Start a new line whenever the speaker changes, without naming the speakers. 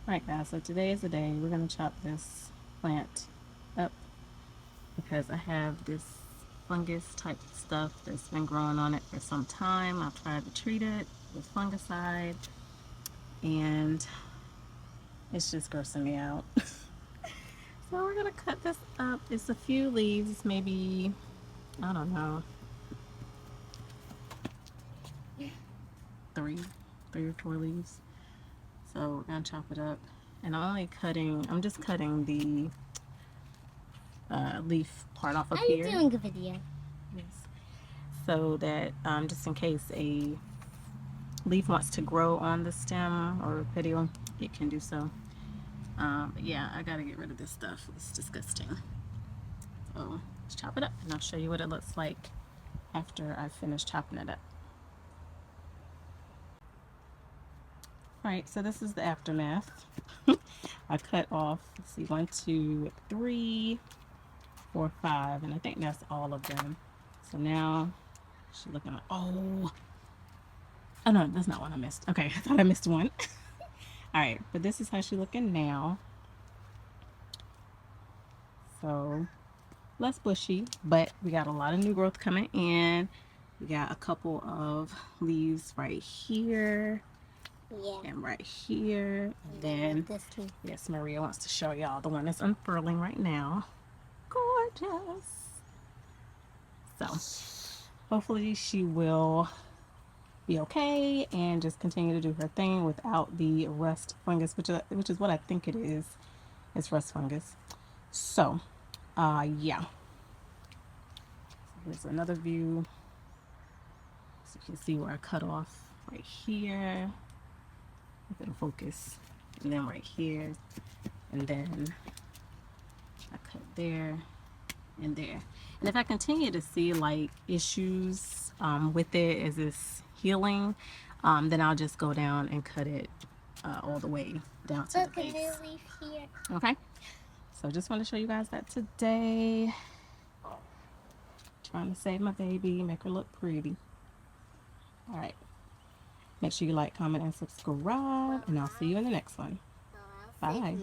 Right guys, so today is the day we're going to chop this plant up because I have this fungus type stuff that's been growing on it for some time. I've tried to treat it with fungicide and it's just grossing me out. So we're going to cut this up. It's a few leaves, maybe, I don't know, three or four leaves. So we're going to chop it up. And I'm just cutting the leaf part off of here.
I'm doing a video.
Yes. So that just in case a leaf wants to grow on the stem or petal, it can do so. But yeah, I gotta get rid of this stuff. It's disgusting. So let's chop it up and I'll show you what it looks like after I finish chopping it up. Alright, so this is the aftermath. I cut off, let's see, 1, 2, 3, 4, 5, and I think that's all of them. So now she's looking like, oh no, that's not one I missed. Okay, I thought I missed one. Alright, but this is how she's looking now. So less bushy, but we got a lot of new growth coming in. We got a couple of leaves right here.
Yeah.
And right here. And then
this too.
Yes, Maria wants to show y'all the one that's unfurling right now. Gorgeous. So hopefully she will be okay and just continue to do her thing without the rust fungus, which is what I think it is. It's rust fungus. So yeah. So here's another view. So you can see where I cut off right here. It'll focus. And then right here. And then I cut there and there. And if I continue to see like issues with it as it's healing, then I'll just go down and cut it all the way down to the base.
Leaf here.
Okay. So just want to show you guys that today. Trying to save my baby, make her look pretty. All right. Make sure you like, comment, and subscribe, and I'll see you in the next one. Bye.